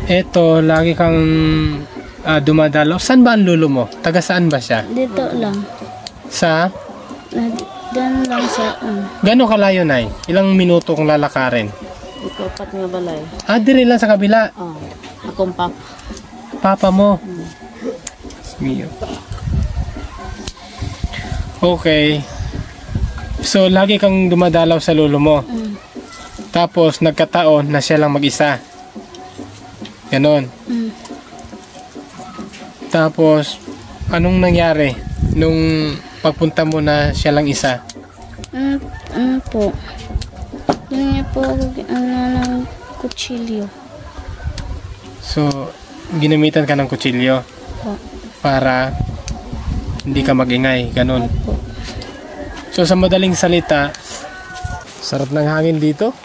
Eto, lagi kang dumadalaw. Saan ba ang lulo mo? Taga saan ba siya? Dito lang. Sa? Diyan lang sa... Gano'ng kalayo, Nay? Ilang minuto kung lalakarin? Ito, apat nga balay. Diri lang sa kabila. Akong papa. Papa mo? Mio. Okay. So, lagi kang dumadalaw sa lulo mo. Tapos, nagkataon na siya lang mag-isa. Ganon. Tapos, anong nangyari nung pagpunta mo na siya lang isa? Ano po? Doon niya po ng kutsilyo. So, ginamitan ka ng kutsilyo para hindi ka magingay, ganun. So, sa madaling salita, sarap ng hangin dito.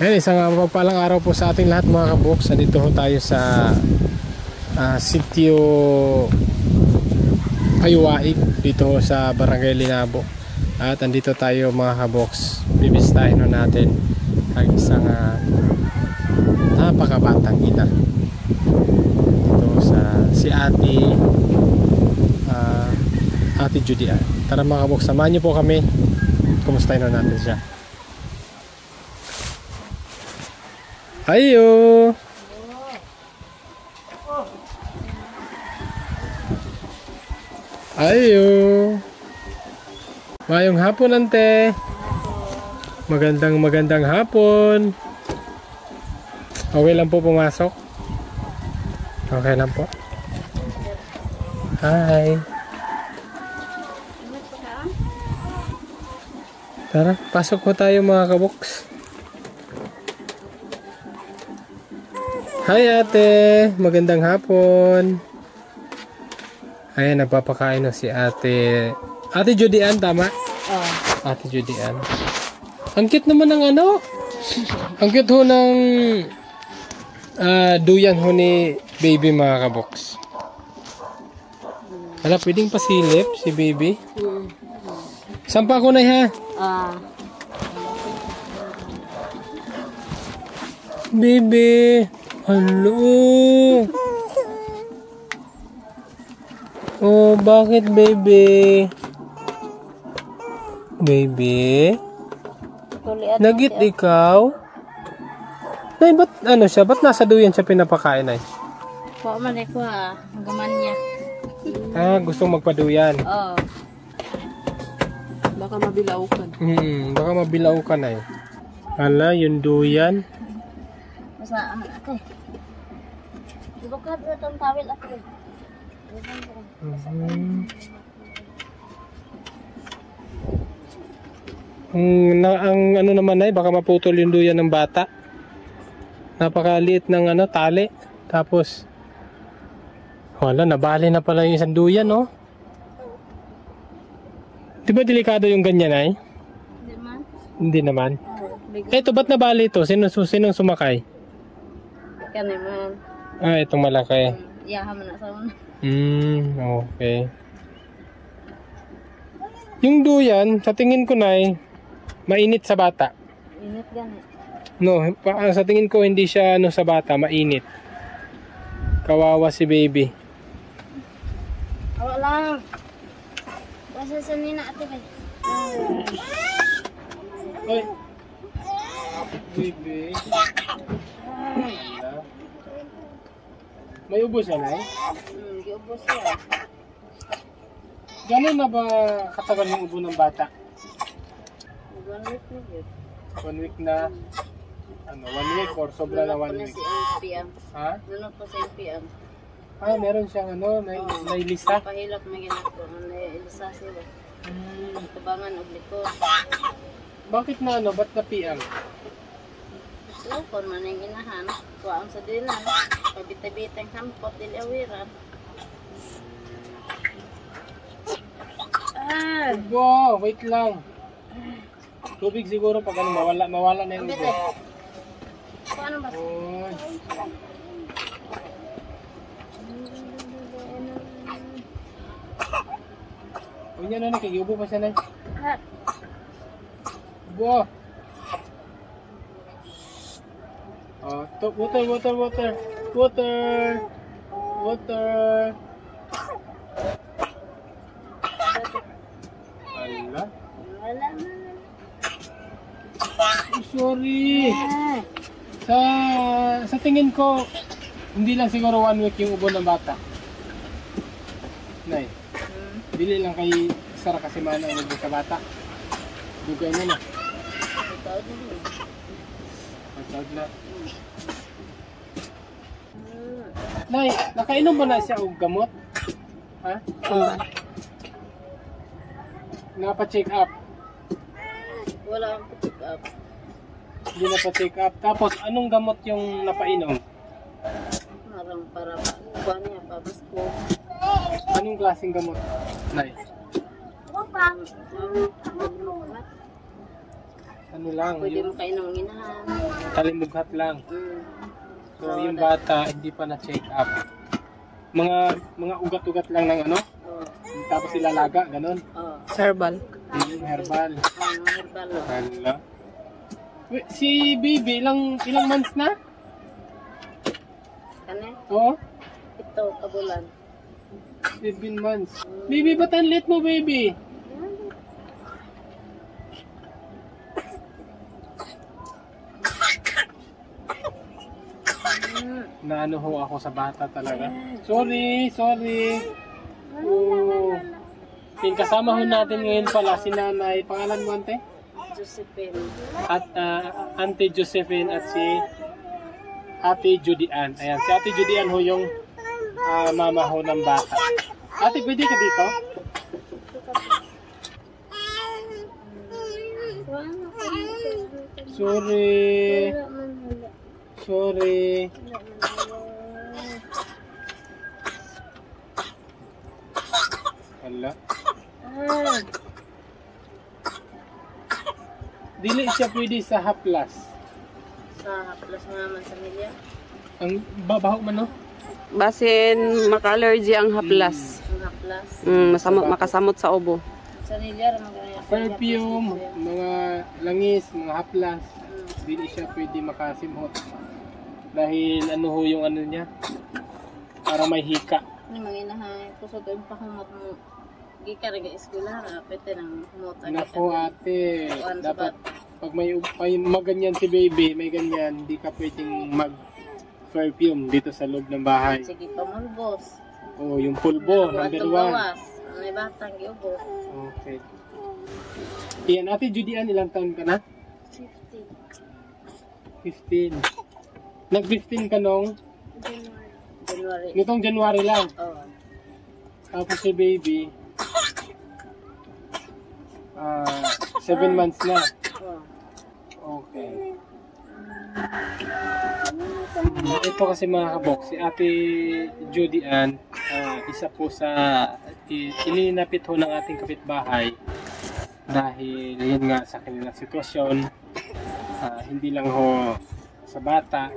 Ayan, isang mapagpalang araw po sa ating lahat mga kaboks. Nandito ho tayo sa sitio Ayuwaig, dito ho sa Barangay Linabo. At andito tayo mga kaboks. Bibisitahin ho natin ang isang napakabatang ina. Dito sa si Ate Judy. Tara mga kaboks, samahan niyo po kami. Kumustahin ho natin siya. Ayo. Ayo. Mayong hapon, ante. Magandang hapon. Okay lang po pumasok? Okay lang po. Hi. Tara, pasok po tayo mga kaboks. Hi ate, magandang hapon. Ayan, nagpapakain na si ate. Ate Judy Ann, tama? Ate Judy Ann. Ang cute naman ng ano. Ang cute ho ng duyan ho ni baby mga kaboks. Wala, pwedeng pasilip si baby. Sampa ko na ha. Baby. Hello. Oh, bakit baby? Baby? Nagit ikaw? Nay, ba't ano siya? Ba't nasa duyan siya pinapakain ay? Kuha man eh, kuha. Gaman niya. Gustong magpaduyan. Baka mabilaw ka. Baka mabilaw ka na eh. Hala, yung duyan. Masa anak ate. Ibukad sa itong tawil ate. Ang ano naman ay baka maputol yung duyan ng bata. Napakaliit ng ano, tali. Tapos wala, nabali na pala yung isang duyan, no? Di ba delikado yung ganyan ay? Hindi naman. Eto, ba't nabali ito? Sinong sumakay? Kaniman. Itong malaki. Iyahan mo na sa una. Okay. Yung duyan, sa tingin ko na mainit sa bata. Init gani. No, sa tingin ko hindi siya sa bata, mainit. Kawawa si baby. Awa lang. Basta sa nina ate ba? Hoy. Baby. May ubos yan ay? Ubos yan. Gano'n na ba katagal yung ubo ng bata? 1 week na yun. 1 week na? 1 week or sobra na 1 week? Ha? Lunod po sa LPM. Meron siyang nailista? Pahilap na ginako. Nailisa sila. Tubangan og likod. Bakit na ba't na PM? Lupon man yung ginahan. Kuhaan sa dinan. Pabita-bitang hampot, dili awiran. Wow, wait lang. Tubig siguro pag mawala na yung ubo. Paano ba? Uy niya na nakikiubo pa siya na. Ubo. Water. Water! Water! Ala? Wala na. Oh, sorry! Sa tingin ko, hindi lang siguro 1 week yung ubo ng bata. Nay, dili lang kay Sara kasi mana ang ubo sa bata. Dugay na na. Ikaw din. Matawag na. Nay, nakainom ba na siya og gamot? Ha? Napa-check up. Wala akong pick up. Hindi na pa-check up. Tapos, anong gamot yung napainom? Parang para ba niya pabasko. Anong klaseng gamot? Nay, ano lang? Pwede mo Yung kayo nang inahan. talimughat lang. So, yung bata, hindi pa na-check up. Mga ugat-ugat lang ng ano? Oo. Tapos ilalaga, ganun. Oo. Herbal. Herbal. Herbal. Hala. Wait, si baby, ilang months na? Kani? Oo, Ito, kabulan. 7 months. Baby, ba't ang late mo, baby? Naano ho ako sa bata talaga. Sorry. Oh. Kasama ho natin ngayon pala si nanay. Pangalan mo, ante? Josephine. At Auntie Josephine at si Ate Judy Ann. Ayan, si Ate Judy Ann ho yung mama ho ng bata. Ate, pwede ka dito? Sorry. Hala. Dili siya pwede sa haplas. Sa haplas mo naman sa milya. Ang babaho man, no? Basin maka-allergy ang haplas. Ang haplas. Makasamot sa ubo. Sa milya, magkaya. Perfume, mga langis, mga haplas. Dili siya pwede makasimhot. Dahil ano ho yung ano niya? Para may hika. Ni manginahay, kusog ang pahumot mo. Di ka rin eskwela, pwede nang humot. Nako ate, dapat pag may maganyan si baby, may ganyan, hindi ka pwedeng mag-perfume dito sa loob ng bahay. Sige, pamulbos. Oh, yung pulbo, number 1. Gawas. May batang giubo. Okay. Iyan, Ate Judy Ann, ilang taon ka na? 15. Nag-15 ka nung? January. Nitong January lang. Oo. Tapos si baby, 7 months na. Oo. Okay. Ito kasi mga kabok, si Ate Judy Ann, isa po sa ininapit ho ng ating kapitbahay dahil yun nga sa kanilang sitwasyon, hindi lang ho sa bata,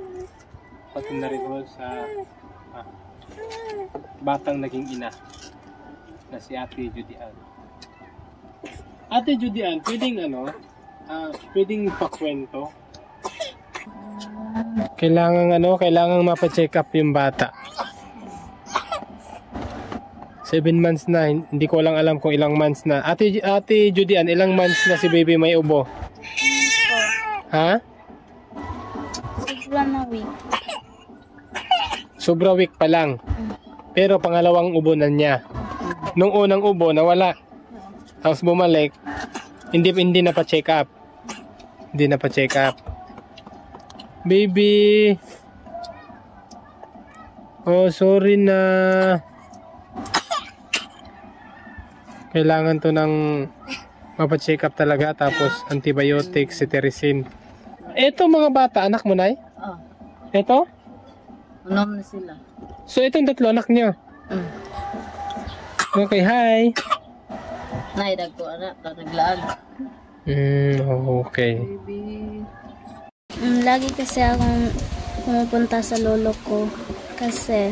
pati na rin ho sa batang naging ina na si Ate Judy Ann. Ate Judy Ann, pwedeng pakwento. Kailangan mapa-check up yung bata. 7 months na, hindi ko lang alam kung ilang months na. Ate Judy Ann, ilang months na si baby may ubo? Ha? Sobra na week. Sobra week pa lang. Pero pangalawang ubo na niya. Nung unang ubo, nawala. Tapos bumalik, hindi na pa-check up. Hindi na pa-check up. Baby! Oh, sorry na. Kailangan to ng mapa-check up talaga. Tapos antibiotics, cetirizine. Ito mga bata, anak mo na eh? Oo. Ito? Unom na sila. So itong 3 anak niyo? Okay, hi! Naidag ko anak, naglaag. Okay. Lagi kasi akong pumupunta sa lolo ko kasi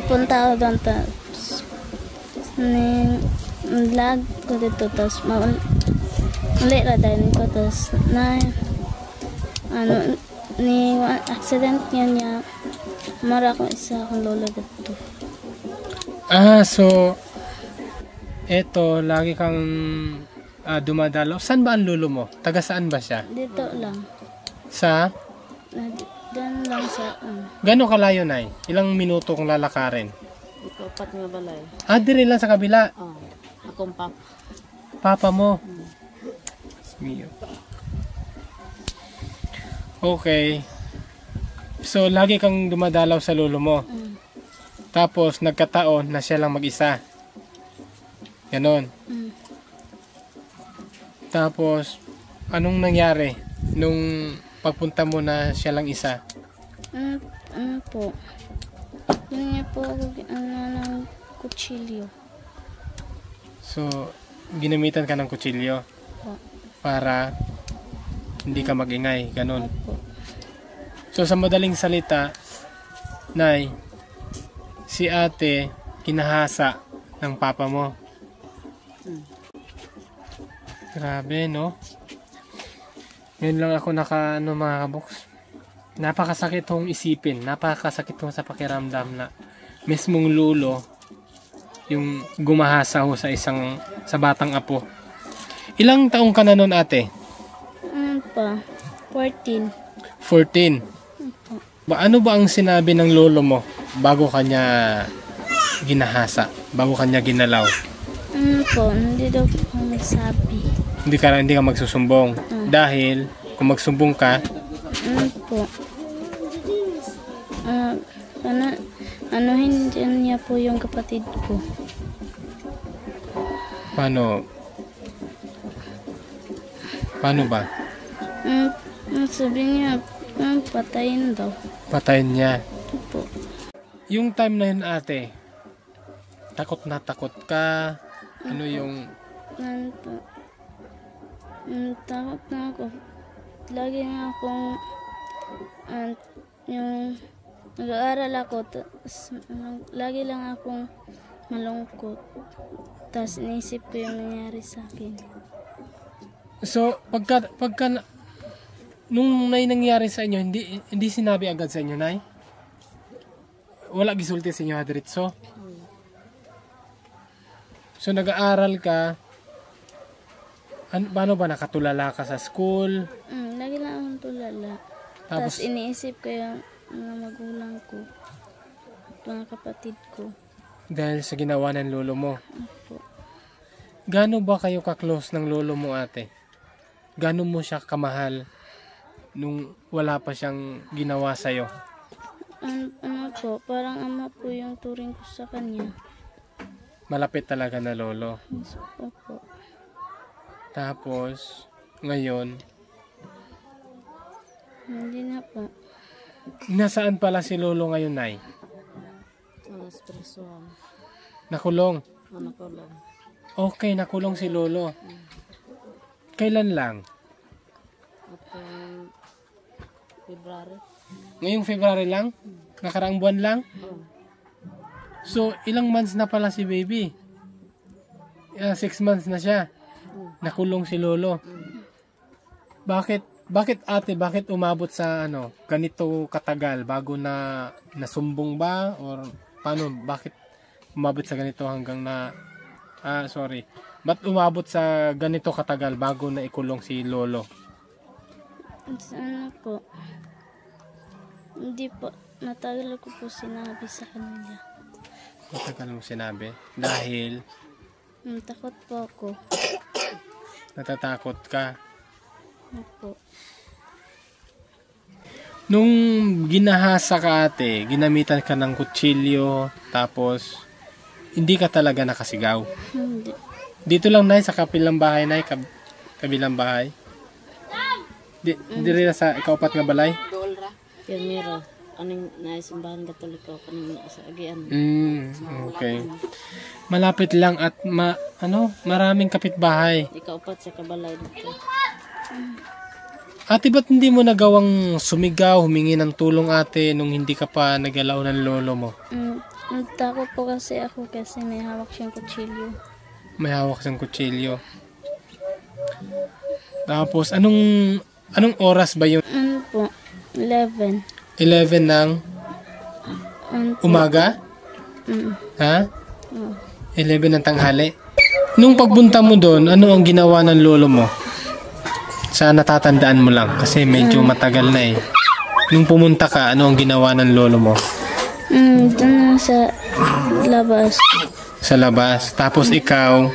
punta ako doon tapos lag ko dito tapos muli ra dahil ko tapos ano, ni accident niya mara ko isa akong lolo dito. So eto, lagi kang dumadalaw. Saan ba ang lolo mo? Taga saan ba siya? Dito lang. Sa? Diyan lang sa Gano'ng kalayo, Nay? Ilang minuto kung lalakarin? Ikaw nga balay. Dire lang sa kabila. Akong pap. Papa mo. Mio. Okay. So, lagi kang dumadalaw sa lolo mo. Tapos, nagkataon na siya lang mag-isa. Ganon. Tapos, anong nangyari nung pagpunta mo na siya lang isa? Ano po? Yun niya po ako ng kutsilyo. So, ginamitan ka ng kutsilyo Po. para hindi ka mag-ingay. Ganon. Opo. So, sa madaling salita, Nay, si ate kinahasa ng papa mo. Grabe, no? Ngayon lang ako mga kaboks. Napakasakit hong isipin. Napakasakit hong sa pakiramdam na mismong lulo yung gumahasa ho sa batang apo. Ilang taong ka na nun, ate? Ano pa? 14. 14. Ano ba ang sinabi ng lolo mo bago kanya ginahasa? Bago kanya ginalaw? Ano po? Hindi daw po ako nagsabi. Hindi ka magsusumbong. Dahil kung magsumbong ka, Ano po? Hindi niya po yung kapatid ko. paano ba? Sabi niya, patayin daw. Patayin niya. Po. Yung time na yun, ate, takot na takot ka? Ano yung... Ano po? Takot na ako. Lagi nga akong yung nag-aaral ako, lagi lang akong malungkot. Tapos inisip ko yung nangyari sa akin. So, pagka nung nangyari sa inyo, hindi sinabi agad sa inyo, Nay? Wala gisulti sa inyo, Hadritso? So, nag-aaral ka, paano ba nakatulala ka sa school? Lagi lang akong tulala. Tapos iniisip ko yung mga magulang ko, mga kapatid ko. Dahil sa ginawa ng lolo mo. Opo. Gaano ba kayo ka-close ng lolo mo, ate? Gaano mo siya kamahal nung wala pa siyang ginawa sa'yo? Ano po, parang ama po yung turing ko sa kanya. Malapit talaga na lolo. Opo. Tapos, ngayon, Hindi na po. nasaan pala si lolo ngayon, Nay? Espresso. Nakulong. Ano ko lang. Okay, nakulong si lolo. Kailan lang? At February. Ngayong February lang? Nakaraang buwan lang? So, ilang months na pala si baby? 6 months na siya. Nakulong si lolo. Bakit ate, bakit umabot sa ganito katagal bago na nasumbong ba? Or paano, bakit umabot sa ganito hanggang na, ba't umabot sa ganito katagal bago na ikulong si lolo? Ano po? Hindi po. Matagal ko po sinabi sa kanila. Matagal mo sinabi? Dahil Takot po ako. natatakot ka. Opo. Nung ginahasa ka, ate, ginamitan ka ng kutsilyo, tapos hindi ka talaga nakasigaw. Hindi. Dito lang, Nay, sa kabilang bahay, Nay, kabilang bahay. Di rin sa ikaupat nga balay? Yan miro. Anong naisimbahan katoliko kanang sa agian. Okay. Malapit lang at maraming kapitbahay. Ikaw pat sa kabalay dito. Ate, ba't hindi mo nagawang sumigaw, humingi ng tulong, ate, nung hindi ka pa nagalaw ng lolo mo? Takot po kasi ako kasi may hawak siyang kutsilyo. May hawak siyang kutsilyo. Tapos, anong oras ba yun? Ano po, 11. 11 ng umaga? Ha? Oo. 11 ng tanghali. Nung pagpunta mo doon, ano ang ginawa ng lolo mo? Sa natatandaan mo lang kasi medyo matagal na eh. Nung pumunta ka, ano ang ginawa ng lolo mo? Doon na sa labas. Sa labas. Tapos ikaw,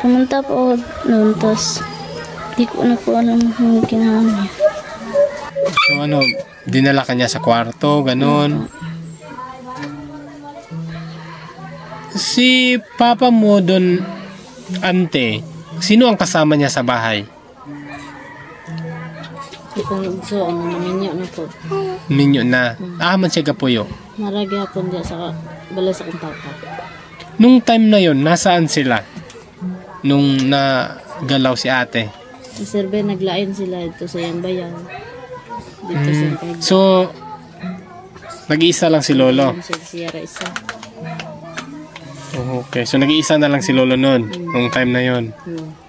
Pumunta po ako noon, tapos di ko na po alam yung ginawa niya. so ano, dinala ka niya sa kwarto, ganun. Si papa mo doon, ante, sino ang kasama niya sa bahay? Itong igso, naminyo na po. Ninyo na. Man siya gapuyo. Maragi hapon diya sa balay sa kong papa. Nung time na yon, nasaan sila? Nung nagalaw si ate. Sa survey, naglain sila ito sa iyang bayan. Dito sa kay So, nag-iisa lang si lolo. sa Sierra isa. Okay, so nag-iisa na lang si lolo noon, nung time na yon.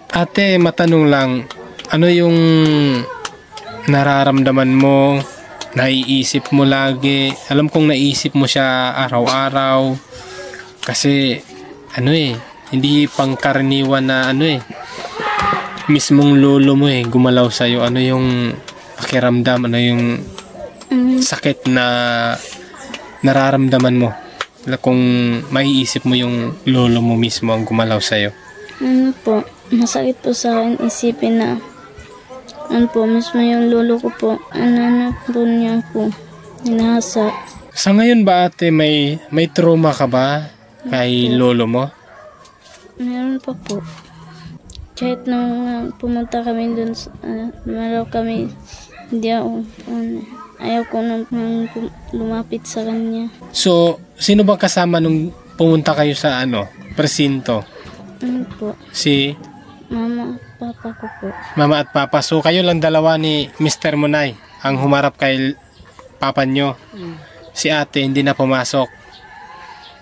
Ate, matanong lang, ano yung nararamdaman mo? Naiisip mo lagi? Alam kong naisip mo siya araw-araw. Kasi, hindi pangkaraniwan na mismong lolo mo gumalaw sa'yo. Ano yung pakiramdam? Ano yung sakit na nararamdaman mo? Kung maiisip mo yung lolo mo mismo ang gumalaw sa'yo. Masakit po sa akin isipin na mismo yung lolo ko po, po niya po, hinahasa. Sa ngayon ba ate, may trauma ka ba kay lolo mo? Meron pa po. Kahit nung pumunta kami dun, lumalaw kami, hindi ako, ayaw ko nang lumapit sa kanya. So, sino bang kasama nung pumunta kayo sa presinto? Po? Si Mama at papa ko po. mama at papa. So, kayo lang dalawa ni Mr. Munay ang humarap kay papa nyo. Si ate hindi na pumasok.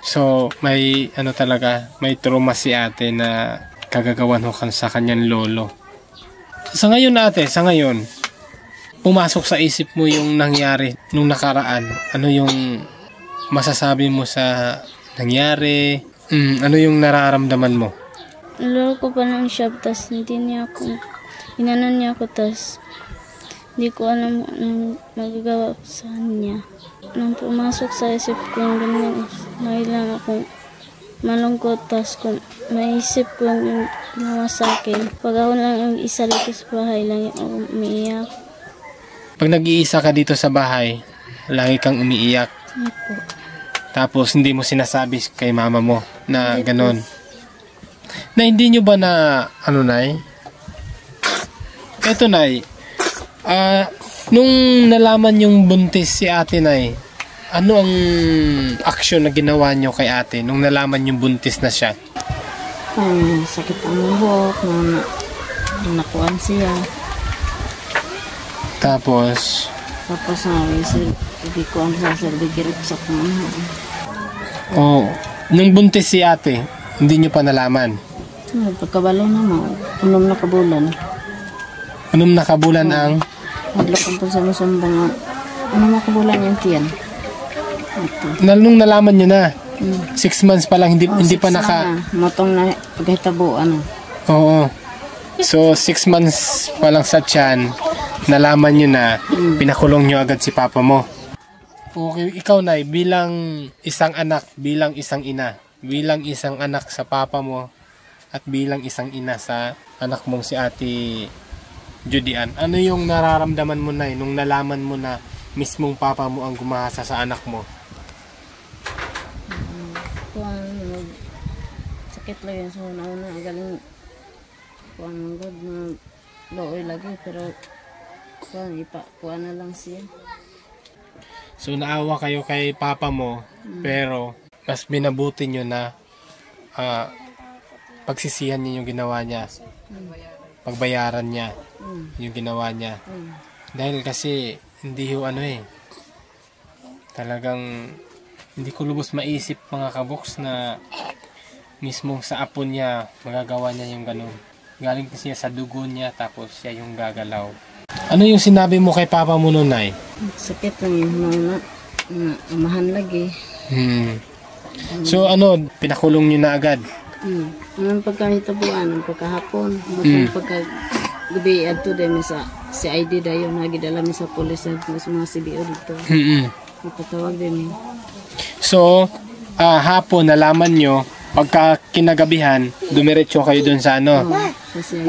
So, may may trauma si ate na kagagawan ho sa kanyang lolo. Sa ngayon ate, pumasok sa isip mo yung nangyari nung nakaraan. Ano yung masasabi mo sa nangyari? Ano yung nararamdaman mo? Lolo ko pa ng shop, tas inanon niya ako, tas hindi ko alam anong magagawa sa kanya. Nung pumasok sa isip ko yung ganyan, nailang akong malungkot, tas kung maisip ko yung ginawa sa akin. Pag ako lang yung isa dito sa bahay, lang ako umiiyak. Pag nag-iisa ka dito sa bahay, lagi kang umiiyak. Opo. Tapos hindi mo sinasabi kay mama mo na ganon. Na hindi nyo ba Nay? Eto Nay, nung nalaman yung buntis si ate Nay, ano ang aksyon na ginawa nyo kay ate nung nalaman yung buntis na siya? Sakit ang buhok, nung nakuhan siya. Tapos hindi ko ang sasarbigirip sa kumana. nung buntis si ate, hindi nyo pa nalaman? Pagkabalo naman, 6 na kabulan. Anong nakabulan ang? Naglakang po sa musumbang 6 na kabulan yung tiyan. Nung nalaman nyo na, 6 months pa lang, hindi pa Matong na paghitabuan. Oo. So, 6 months pa lang sa tiyan, nalaman nyo na, pinakulong nyo agad si papa mo. Okay, ikaw Nay, bilang isang anak, bilang isang ina, bilang isang anak sa papa mo, at bilang isang ina sa anak mong si Ate Judian, ano yung nararamdaman mo Nay nung nalaman mo na mismong papa mo ang gumahasa sa anak mo? Sakit lang yun. So, nauna, galing kuhan good na looy lagi, pero kuhan na lang siya. So naawa kayo kay papa mo, pero mas binabuti nyo na pagsisihan niyo yung ginawa niya. Pagbayaran niya yung ginawa niya. Dahil kasi hindi ho talagang hindi ko lubos maisip mga kaboks na mismong sa apo niya magagawa niya yung ganun. Galing kasi sa dugo niya, tapos siya yung gagalaw. Ano yung sinabi mo kay papa mo nun, Nay? Sakit lang yung na amahan lagi. So ano, pinakulong niyo na agad? Ang pagkahitabuan, ang pagkahapon, ang pagkagabi adto din sa si ID dayon nagidala mi sa pulis at mga CBO dito. Ipatawag din. So, hapon nalaman nyo, pagka kinagabihan, dumiretso kayo dun sa ano? Sa CID.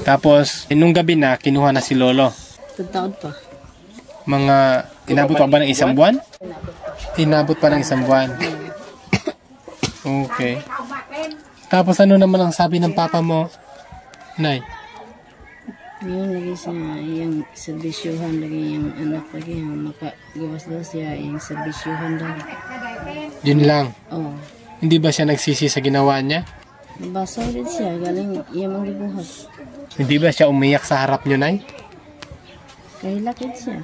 Tapos, nung gabi na, kinuha na si Lolo. Taon pa. Mga, inabot pa ba ng isang buwan? Inabot pa ng isang buwan. Okay. Tapos ano naman ang sabi ng papa mo, Nay? Ngayon lagi siya yung serbisyuhan lagi yung anak lagi yung makagawas daw siya yung serbisyuhan daw. Yun lang. Oo. Hindi ba siya nagsisi sa ginawa niya? Baso ulit siya, galing iya mang gibuhat. Hindi ba siya umiyak sa harap niyo, Nay? Kahilakid siya.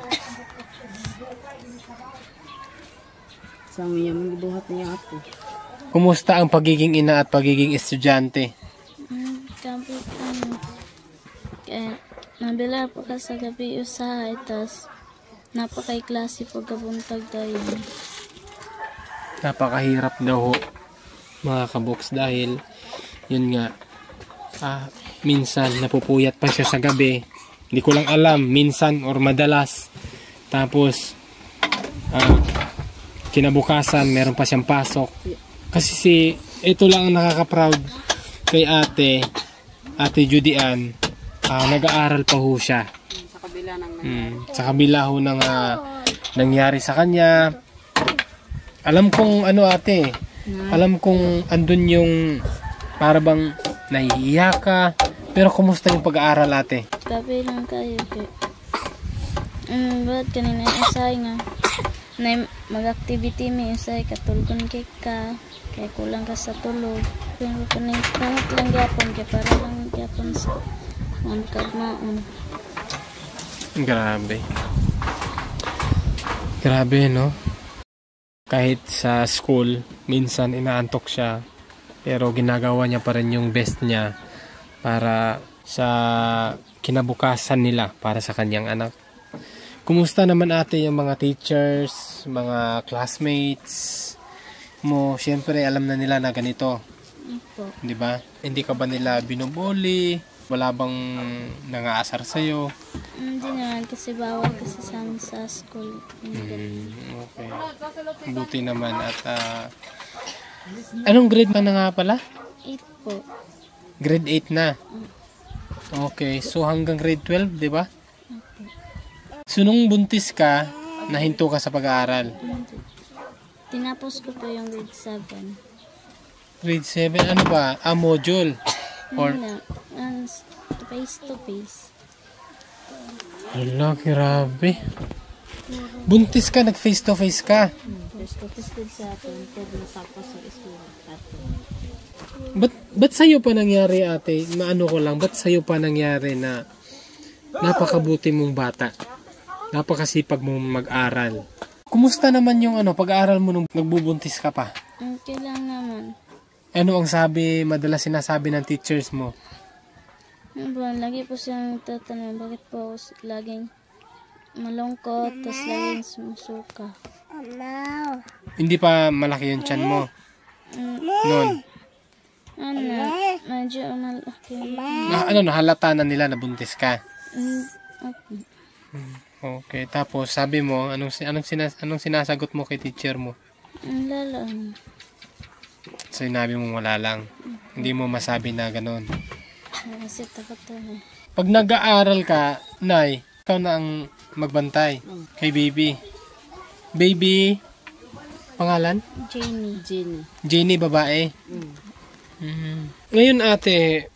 Sa iya mang gibuhat niya ako. Kumusta ang pagiging ina at pagiging estudyante? Kapit kaya nabila po ka sa gabi usahay, tas napakay klase pagkabuntag tayo. Napakahirap daw ho, mga kaboks, dahil yun nga, minsan napupuyat pa siya sa gabi, hindi ko lang alam, minsan or madalas, tapos kinabukasan meron pa siyang pasok. Kasi ito lang ang nakaka-proud kay Ate Judy Ann, nag-aaral pa ho siya. Sa kabila ho ng nangyari sa kanya. Alam kong ano, ate, alam kong andun yung para bang nahihiya ka, pero kumusta yung pag-aaral, ate? Gabi lang kayo kay ba't kanina isay nga na mag-activity may isay katulgon kay ka kaya kulang ka sa tulog, pero kanina kahit lang gyapon kaya para lang gyapon sa magkagmaon. Grabe, no? Kahit sa school minsan inaantok siya, pero ginagawa niya pa rin yung best niya para sa kinabukasan nila, para sa kanyang anak. Kumusta naman, ate, yung mga teachers, mga classmates mo? Siyempre alam na nila na ganito, di ba? Hindi ka ba nila binubuli? Wala bang nangaasar sa'yo? Hindi naman kasi bawal kasi sa amin sa school. Okay. Buti naman. At anong grade na nga pala? 8 po. Grade 8 na. Okay. So hanggang grade 12, di ba? So nung buntis ka, nahinto ka sa pag-aaral? Tinapos ko po yung grade 7. Grade 7? Ano ba? Module? Or face to face. Hala, grabe. Buntis ka, nag face to face ka. Face to face din sa atin pag natapos sa school atin. Ba't sa'yo pa nangyari, ate? Maano ko lang, ba't sa'yo pa nangyari na napakabuti mong bata? Napakasipag mong mag-aral. Kumusta naman yung pag-aaral mo nung nagbubuntis ka pa? Okay lang naman. Ano ang madalas sinasabi ng teachers mo? Lagi po siyang tatanong bakit po laging malungkot, tapos laging sumusuka. Hindi pa malaki yung tiyan mo? Noon? Medyo malaki. Nahalata na nila na buntis ka? Okay. Okay, tapos sabi mo, anong sinasagot mo kay teacher mo? Wala lang. So, sinabi mo wala lang. Hindi mo masabi na gano'n. Kasi takot ako. Pag nag-aaral ka, Nay, ikaw na ang magbantay kay baby. Baby, pangalan? Jenny. Jenny, babae. Ngayon, ate,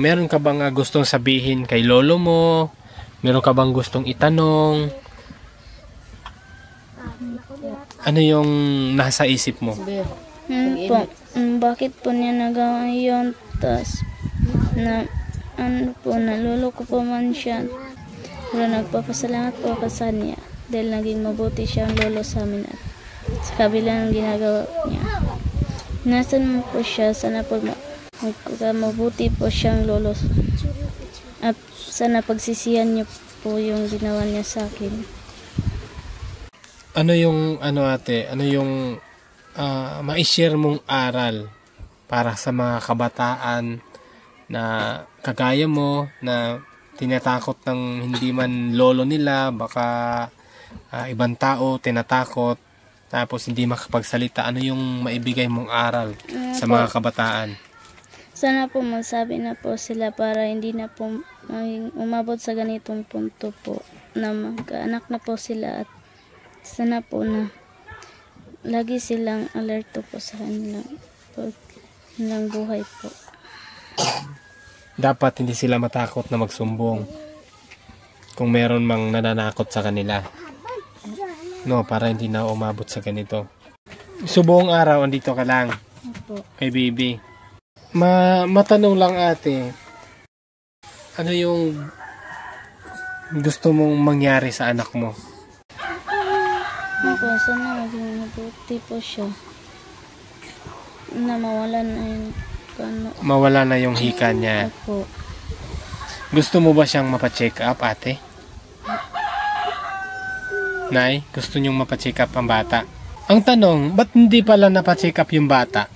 meron ka bang gustong sabihin kay lolo mo? Meron ka bang gustong itanong? Ano yung nasa isip mo? Bakit po niya nagawa yun? Tas, nalolo ko po man siya. Pero nagpapasalamat po ako sa niya. Dahil naging mabuti siyang lolo sa amin. At sa kabila ng ginagawa niya. Nasan mo po siya, sana po mabuti po siyang lolo. At sana pagsisihan niyo po yung ginawa niya sa akin. Ano yung, ate, ano yung ma-share mong aral para sa mga kabataan na kagaya mo, na tinatakot ng hindi man lolo nila, baka ibang tao tinatakot, tapos hindi makapagsalita. Ano yung maibigay mong aral sa mga kabataan? Sana po magsabi na po sila para hindi na po umabot sa ganitong punto po na magkaanak na po sila, at sana po na lagi silang alerto po sa kanilang buhay po. Dapat hindi sila matakot na magsumbong kung meron mang nananakot sa kanila. No, para hindi na umabot sa ganito. So buong araw andito ka lang Opo. kay baby. Matanong lang ate, ano yung gusto mong mangyari sa anak mo? Opo, sana maging mabuti po siya. Na mawalan na yung Mawala na yung hika niya. Opo. Gusto mo ba siyang mapacheck up, ate? Nay, gusto niyong mapacheck up ang bata? Ang tanong, ba't hindi pala napacheck up yung bata?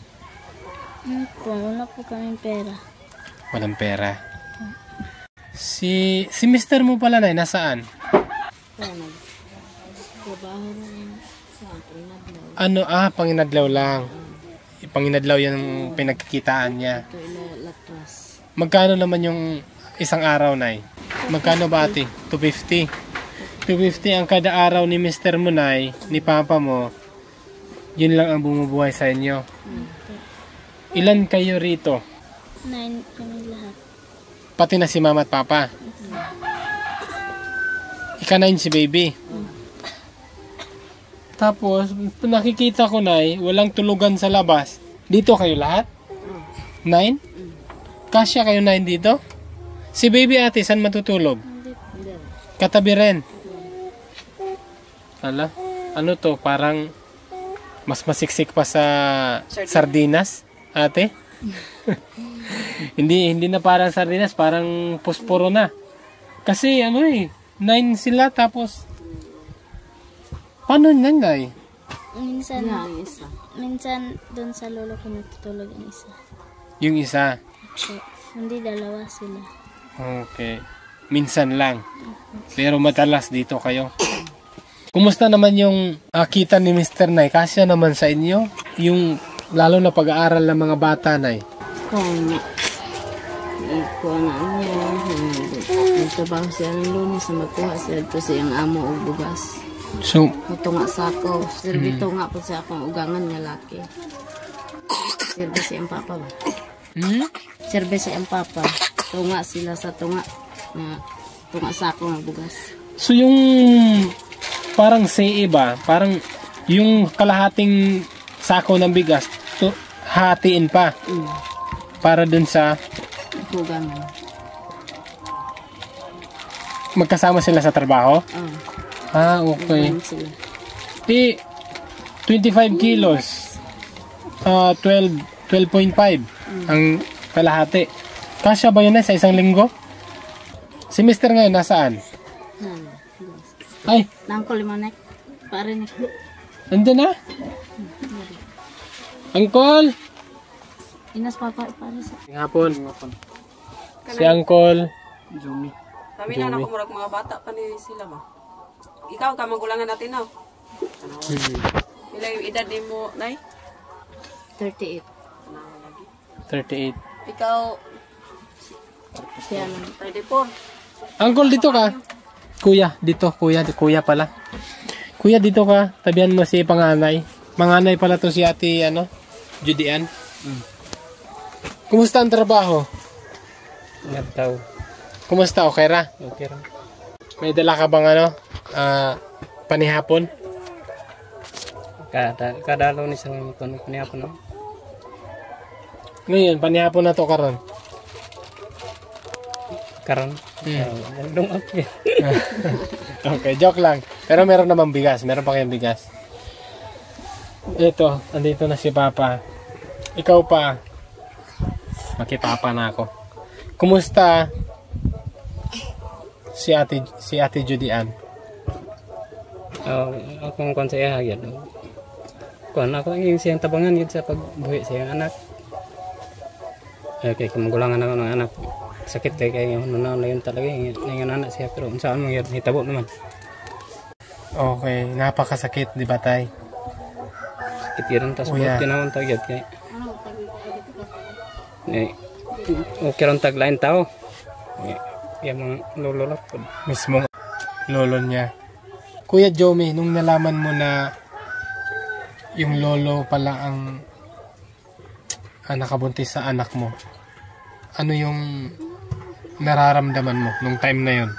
Opo, wala po kaming pera. Walang pera. Si mister mo pala, Nay, nasaan? Trabaho rin sa Panginadlaw. Ano, Panginadlaw lang. Panginadlaw yung pinagkikitaan niya. Ito Latras. Magkano naman yung isang araw, Nay? Magkano ba, ate? 250. 250 ang kada araw ni mister mo, Nay, ni papa mo. Yun lang ang bumubuhay sa inyo. Ilan kayo rito? 9 kami lahat. Pati na si mama at papa. Ika-9 si baby. Tapos, nakikita ko, Nay, walang tulugan sa labas. Dito kayo lahat? 9? Kasya kayo 9 dito? Si baby, ate, saan matutulog? Katabi rin. Ala, ano to? Parang mas masiksik pa sa sardinas, ate? hindi na parang sardinas, parang posporo na. Kasi 9 sila, tapos paano nanay? Minsan, Ang isa. minsan doon sa lolo ko natutulog ang isa. Yung isa. So, hindi dalawa sila. Okay. Minsan lang. Pero madalas dito kayo. Kumusta naman yung kita ni Mr. Nay? Kasya naman sa inyo? Yung lalo na pag-aaral ng mga bata, Nay. Kung ikuha na niya, nagtrabaho siya ng Lunes na magkuha siya ito siyang amo o bugas. So, Ito nga sako, sirbito nga po siya akong ugangan nga laki. Sirbe siyang papa ba? Sirbe siyang papa. Tunga sila sa tunga. Tunga sako nga bugas. so yung parang say ba? Parang yung kalahating sako ng bigas, hatiin pa. Para dun sa Ugangan. magkasama sila sa trabaho? Okay. Ugangan sila. 25 kilos. 12.5 ang kalahati. Kasya ba yun sa isang linggo? Si Mr. ngayon nasaan? Ay, Nangko limanek. Pare ni. andun na? Uncle! Inas papa pare sa. Hapon. Si Uncle. Kami na nakumurag mga bata pa ni sila ba? Ikaw ka magulangan natin na. Ila yung edad ni mo, Nay? 38. 38. Ikaw, Siya lang. 34. Uncle, dito ka. Kuya, dito. Kuya pala. Kuya, dito ka. Tabihan mo si panganay. Manganay pala to si ate, Judian. Kumusta ang trabaho? Nagtaw. Kumusta? Okay ra? Okay ra. May dala ka bang panihapon? Kadalo ni sa panihapon no. Ngayon, panihapon na to karon. Karon. Andong okay. Okay, joke lang. Pero meron namang bigas. Meron pa kayong bigas. Ito, andito na si Papa. ikaw pa. Makipapa na ako. Kumusta si Ate Judy Ann? Akong kon sa iya gyud. Kon ako yung siyang tabangan gyud sa pagbuhi sa iyang anak. Kay kumugulangan ako ng anak. Sakit kay na yun talaga yung anak siya, pero saan mo yun hitabo naman. Okay, napakasakit, di ba tay? Sakit yun, tapos buhat kinawang tag yun kay okay ron tag lain tao. Yung mga lolo po. Mismong lolo niya. Kuya Jomi, nung nalaman mo na yung lolo pala ang nakabuntis sa anak mo, ano yung nararamdaman mo nung time na yon?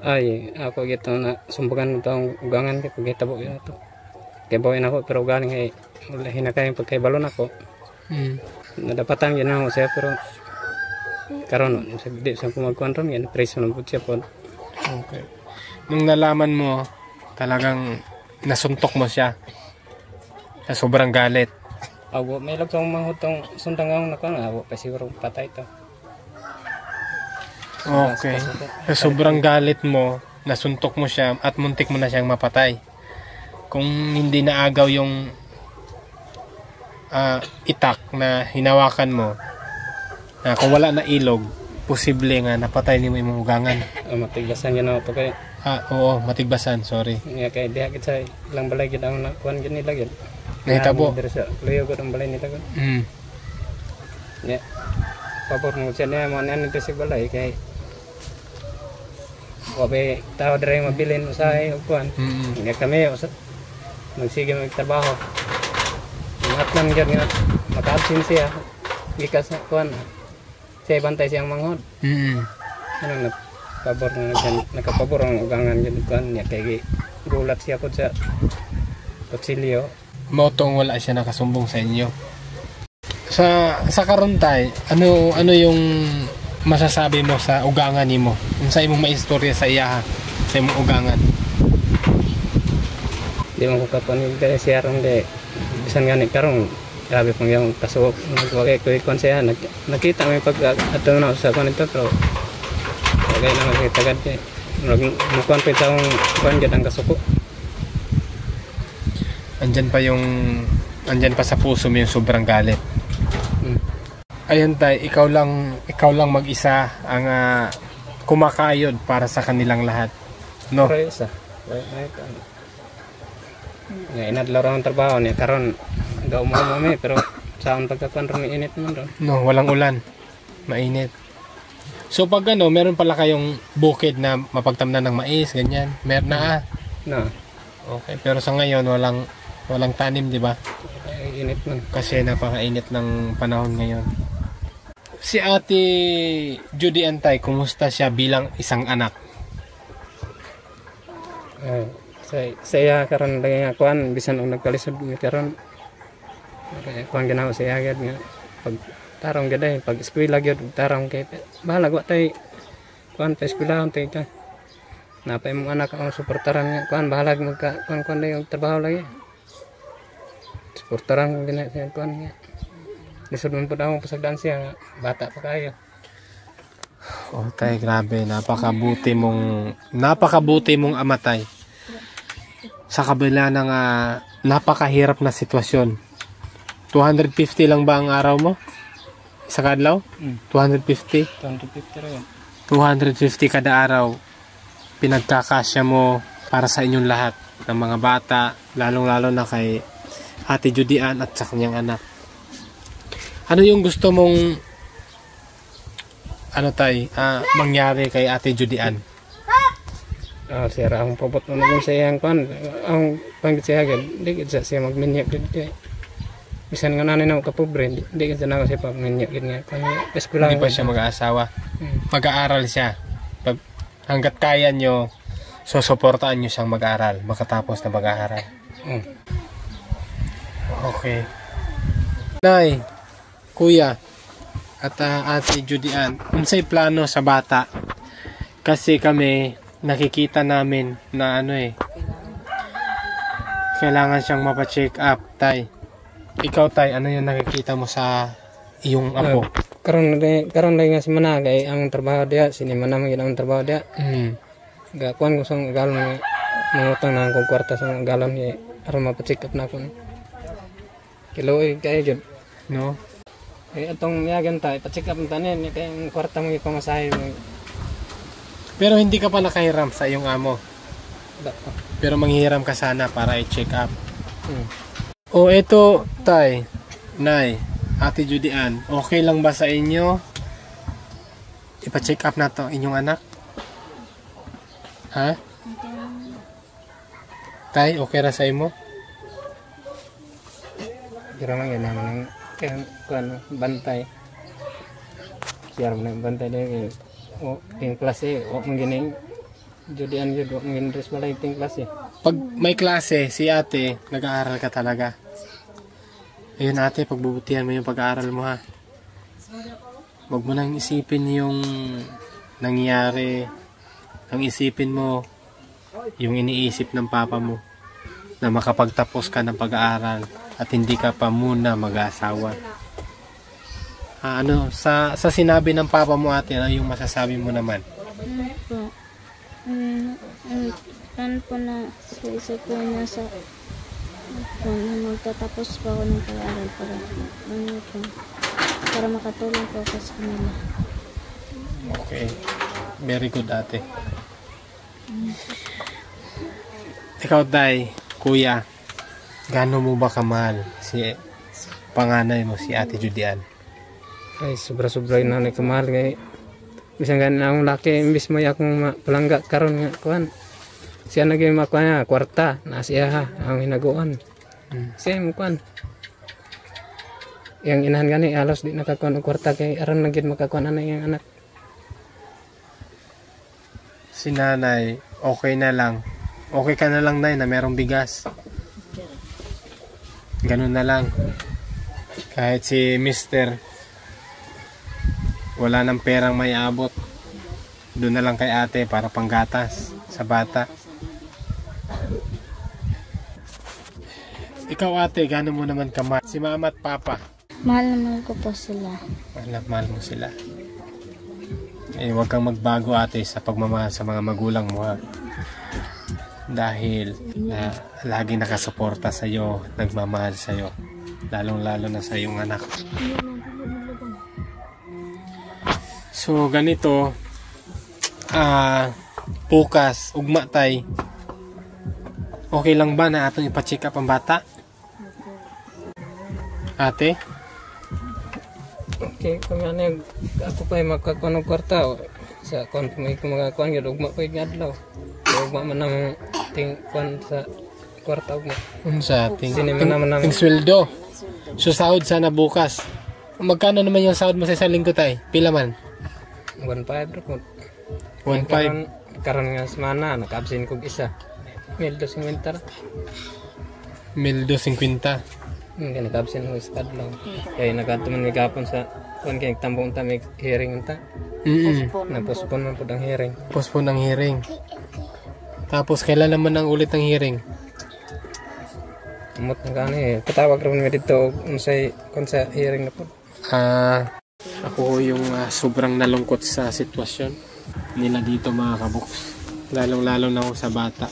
Ay, ako gito na sumbukan ito ang ugangan kay pagkitabo yun ito. Kaya bawin ako, pero ugaling ay hinakay pagkaibalon ako. Nadapatan yun ako siya, pero karon di sa kumagkuhan ron, yan, preso na po siya po. Okay. Nung nalaman mo, talagang nasuntok mo siya sa sobrang galit. Awo, may lagtong mga hutong sundang akong nakuha, awo pa siguro patay ito. Okay. Sa sobrang galit mo, nasuntok mo siya at muntik mo na siyang mapatay. Kung hindi naagaw yung itak na hinawakan mo, kung wala na ilog, posible nga napatay ni mo yung ugangan. Matigbasan yun ako kay. Oo, matigbasan, sorry. Nga kay diha gid sa ilang balay gid ang nakuan gid nila gid. Nahitabo. Diri sa luyo gid ang balay nila gid. Nya. Pabor mo siya niya mo nan ito sa balay kay wabe tao diri mabilin usahay og kuan. Nga kami magsige magtrabaho. Ingat lang gid nga maka-absent siya. Gikas sa kuan. Siya bantay siyang manghod. Ano pabor na nakapabor ang ugangan gid kuan niya kay gulat siya po sa kutsilyo. Motong wala siya nakasumbong sa inyo. Sa karon tay, ano yung masasabi mo sa ugangan nimo? Unsa imong maistorya sa iya sa imong ugangan? Di man ko kapanig dahil siya ron de bisan gani karon grabe pang yung kasuok nagwagay ko ikon siya nakita may pag ato na sa kuan ito pero wagay na magitagad kay mukuan pa itong kuan gid ang kasuko. Andyan pa sa puso mo yung sobrang galit. Ayun tay, ikaw lang mag-isa ang kumakayod para sa kanilang lahat. No? Pero isa. Nga inadlaw ra ang trabaho niya karon gaw mo pero saan pagkakuan ron init man ron. No, walang ulan. Mainit. So pag meron pala kayong bukid na mapagtamnan ng mais, ganyan. Meron na Na. Okay, pero sa ngayon walang tanim, di ba? Init man. Kasi napakainit ng panahon ngayon. Si Ate Judy Ann tay, kumusta siya bilang isang anak? Saya karon lagi nga kuan bisan og nagkalisod karon. Kuan ginawa siya agad nga pag tarong gid pag eskwela gyud tarong kay bahala wa tay kuan pa eskwela tay ka. Napay mong anak ang suportaran nga kuan bahala magka kuan day og trabaho lagi. Suportaran gina siya kuan nga. Lisod man pud ako pasagdan siya bata pa kayo. Oh tay, grabe, napakabuti mong amatay. Sa kabila ng napakahirap na sitwasyon. 250 lang ba ang araw mo? Sa kadlaw? 250? 250 rin. 250 kada araw. Pinagkakasya mo para sa inyong lahat ng mga bata, lalong-lalo na kay Ate Judy Ann at sa kanyang anak. Ano yung gusto mong mangyari kay Ate Judy Ann? Siya ra ang pabot mo sa iyang kuan. Ang panggit siya agad, di siya magminyak gid. Bisan nga nanay na kapobre, di gid na siya pagminyak gid nga. Eskwela Hindi pa siya mag-aasawa. Mag-aaral siya. Hanggat kaya nyo, susuportaan nyo siyang mag-aaral, makatapos na mag-aaral. Okay. Nay, Kuya, at Ate Judy Ann, unsay plano sa bata? Kasi kami, nakikita namin na kailangan siyang mapacheck up, tay. Ikaw tay, ano yung nakikita mo sa iyong apo? Karon na nga si Managay ang trabaho dia, sinimana man ang trabaho dia. Gakuan ko sa galon mangutang na akong kwarta sa galon ni aron mapacheck up na ako. Kiloy kay jud, No? atong yagan ta ipa-check up ta ni kay ang kwarta mo ipamasahe mo. Pero hindi ka pa nakahiram sa iyong amo. Pero manghihiram ka sana para i-check up. O eto, tay, nay, Ate Judy Ann, okay lang ba sa inyo ipa-check up na to inyong anak? Ha? Tay, okay ra sa imo? Kira man yan naman ang kuan bantay. Siya man bantay din o ting klase o mangining Judian jud o mangin dress malay ting klase. Pag may klase, si ate, nag-aaral ka talaga. Ayun ate, pagbubutihan mo yung pag-aaral mo ha. Huwag mo nang isipin yung nangyari. Ang isipin mo, yung iniisip ng papa mo na makapagtapos ka ng pag-aaral at hindi ka pa muna mag-aasawa. Sa sinabi ng papa mo ate, ano yung masasabi mo naman? Ano po na sa isip ko na sa kung magtatapos pa ako ng pag-aaral para makatulong po ako sa kanila. Okay. Very good ate. Ikaw day, kuya, gaano mo ba kamahal si panganay mo, si Ate Judy Ann? Ay sobra-sobra na ni kamahal kay bisan gan ang laki imbis mo akong palangga karon nga kuan. Siya naging makuha niya, kwarta, na siya ha, ang hinaguan. Siya mo kuan. Yang inahan gani, halos di nakakuha ng kwarta kay aron naging makakuha na yung anak. Si nanay, okay na lang. Okay ka na lang nay na merong bigas. Ganun na lang. Kahit si Mister, wala ng perang may abot. Doon na lang kay ate para panggatas sa bata. Ikaw ate, gaano mo naman kamahal si mama at papa? Mahal naman ko po sila. Mahal mo sila. Eh, huwag kang magbago ate sa pagmamahal sa mga magulang mo ha. Dahil lagi nakasuporta sa iyo, nagmamahal sa iyo, lalong-lalo na sa iyong anak. So ganito, bukas ugma tay. Okay lang ba na atong ipa-check up ang bata? Ate? Okay, kung ano ako pa makakuha ng kwarta sa kuan pa may kumakakuha gyud ugma pa yung adlaw. Ugma man ang ting kuan sa kwarta ugma. Unsa ting sweldo. So sahod sana bukas. Magkano naman yung sahod mo sa isang linggo tay? Pila man? 1.5 report. 1.5. Karon nga semana naka-absent kog isa. 1,250. 1,250. Hindi naka-absent ko sa adlaw. Kaya nagatuman may gapon sa kuan kay tambong ta may hearing unta. Na-postpone man pud ang hearing. Postpone ang hearing. Tapos kailan naman ang ulit ng hearing? Amot na gani patawag ron mi dito unsay kun sa hearing na pud. Ako yung sobrang nalungkot sa sitwasyon nila dito mga kaboks. Lalong-lalo na ako sa bata.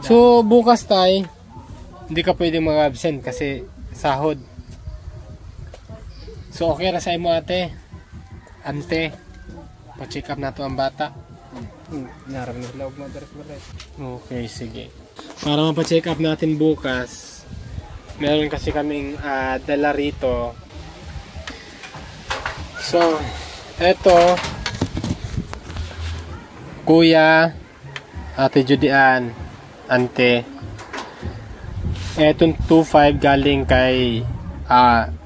So bukas tay, hindi ka pwedeng mag-absent kasi sahod. So okay ra sa imo ate? Ante, pa-check up na to ang bata. Narang nila og madaras-daras. Okay, sige. Para mapa-check up natin bukas, meron kasi kaming dala rito. So, eto, kuya, Ate Judy Ann, ante, etong 2.5 galing kay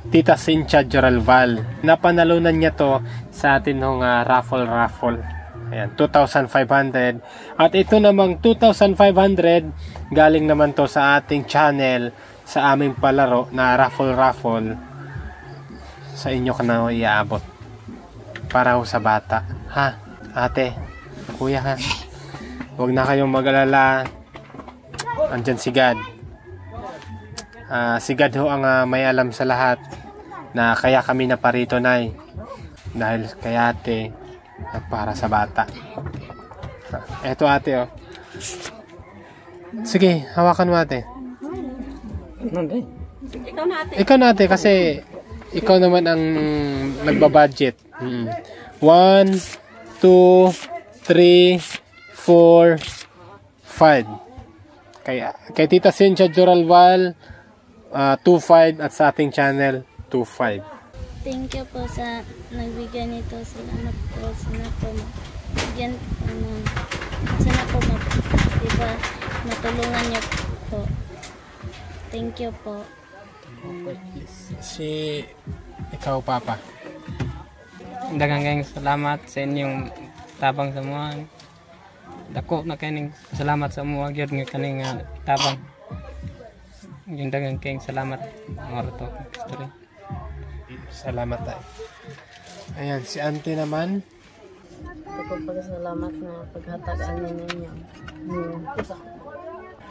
Tita Cynthia Joralval. Napanalunan niya to sa atin ng raffle. Ayan, 2,500. At ito namang 2,500 galing naman to sa ating channel, sa aming palaro na raffle. Sa inyo ka na iaabot para ho sa bata. Ha? Ate, kuya ha? Huwag na kayong mag-alala. Andyan si God. Si God ho ang may alam sa lahat na kaya kami naparito, Nay. Dahil kay ate at para sa bata. Eto ate, oh. Sige, hawakan mo ate. Ikaw na ate kasi ikaw naman ang nagbabudget. 1, 2, 3, 4, 5. Kay Tita Cynthia Joralval, 2.5 at sa ating channel, 2.5. Thank you po sa nagbigay nito. Salamat po. Sana po bigyan, sana po diba, matulungan niyo po. Thank you po. Si ikaw, Papa. Daghang salamat sa inyong tabang sa mga. Dako na kaning salamat sa mga gyud nga kaning tabang. Yung daghang salamat mga to history. Salamat tayo. Ayan, si Auntie naman. Pagpasalamat na paghatagan ninyo.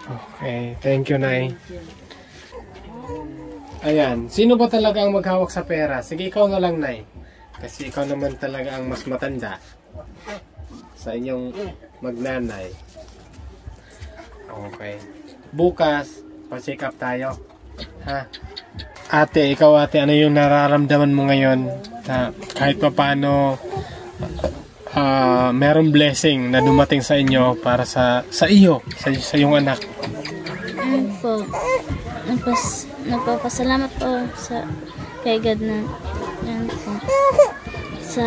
Okay, thank you, Nay. Ayan, sino ba talaga ang maghawak sa pera? Sige, ikaw na lang, Nay. Kasi ikaw naman talaga ang mas matanda sa inyong magnanay. Okay. Bukas, pa-check up tayo. Ha? Ate, ikaw ate, ano yung nararamdaman mo ngayon? Na kahit pa paano merong blessing na dumating sa inyo para sa iyo, sa iyong anak. Ano po, nagpapasalamat po sa kay God na yan po. Sa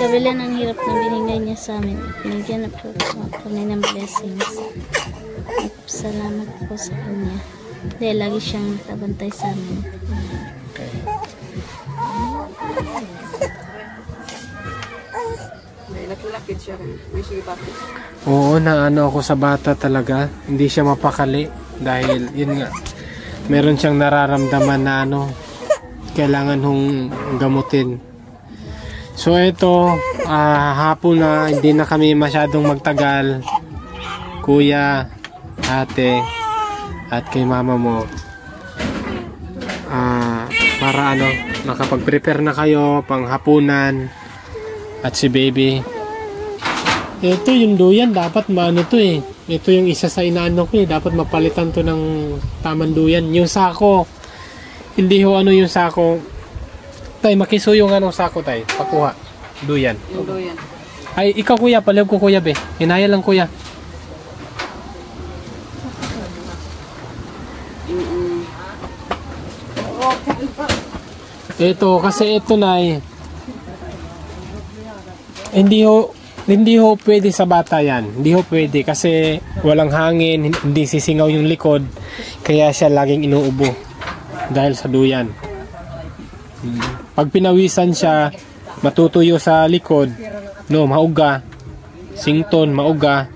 kabila ng hirap na binigay niya sa amin, binigyan na po kami ng blessings. Salamat po sa kanya. Dahil lagi siyang natabantay sa amin. Okay. May lakilakit siya. May sigipati. Oo, naano ako sa bata talaga. Hindi siya mapakali. Dahil, yun nga, meron siyang nararamdaman na kailangan hong gamutin. So, ito, hapon na, hindi na kami masyadong magtagal. Kuya, ate, at kay mama mo. Para makapag-prepare na kayo pang hapunan. At si baby. Ito yung duyan, dapat maano to eh. Ito yung isa sa inaano ko eh. Dapat mapalitan to ng tamang duyan. Yung sako, hindi ho yung sako. Tay, makisuyo nga ng sako tay. Pakuha. Duyan. Yung doyan. Ay, ikaw kuya, palihog ko kuya be. Hinaya lang kuya. Ito, kasi ito na hindi ho pwede sa bata yan. Hindi ho pwede kasi walang hangin, hindi sisingaw yung likod. Kaya siya laging inuubo dahil sa duyan. Pag pinawisan siya, matutuyo sa likod, mauga, sington, mauga.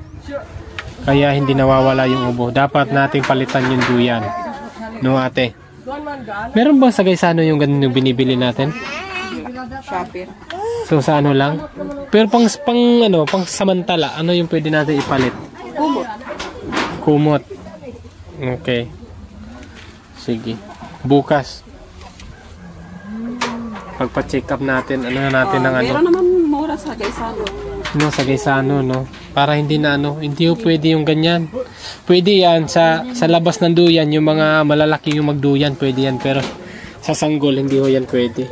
Kaya hindi nawawala yung ubo. Dapat nating palitan yung duyan. No ate? Meron bang sa Gaisano yung ganun yung binibili natin? Shopee. So sa lang? Pero pang samantala, ano yung pwede natin ipalit? Kumot. Kumot. Okay. Sige. Bukas. Pagpa-check up natin, natin ng Meron naman mura sa Gaisano. Sa Gaisano, para hindi na hindi ho pwede yung ganyan. Pwede yan sa labas ng duyan, yung mga malalaki yung magduyan, pwede yan, pero sa sanggol hindi ho yan pwede.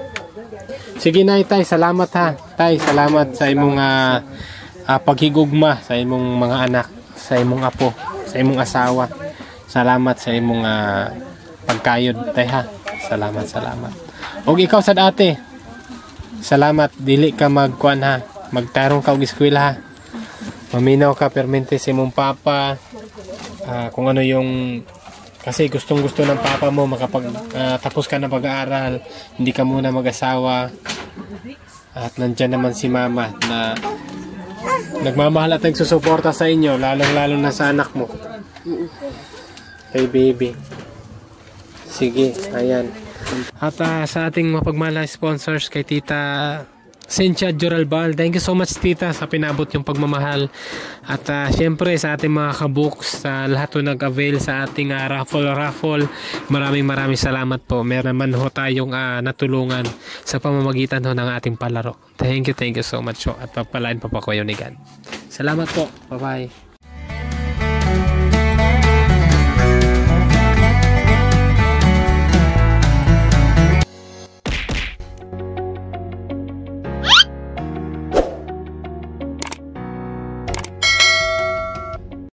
Sige na tay, salamat ha. Tay, salamat sa imong paghigugma sa imong mga anak, sa imong apo, sa imong asawa. Salamat sa imong pagkayod tay ha. Salamat. Og ikaw sad ate. Salamat, dili ka magkuan ha. Magtarong ka og eskwela ha. Maminaw ka permente sa imong papa. Kung ano yung kasi gustong-gusto ng papa mo tapos ka na pag-aaral, hindi ka muna mag-asawa. At nandiyan naman si mama na nagmamahal at nagsusuporta sa inyo, lalong-lalo na sa anak mo. Hey baby. Sige, ayan. At sa ating mapagmahal na sponsors kay Tita Cynthia Joralbal. Thank you so much, tita, sa pinabot yung pagmamahal. At syempre sa ating mga kabooks, sa lahat po nag-avail sa ating raffle. Maraming salamat po. Meron man ho tayong natulungan sa pamamagitan ho ng ating palaro. Thank you so much po. At pagpalain pa po kayo ni God. Salamat po. Bye-bye.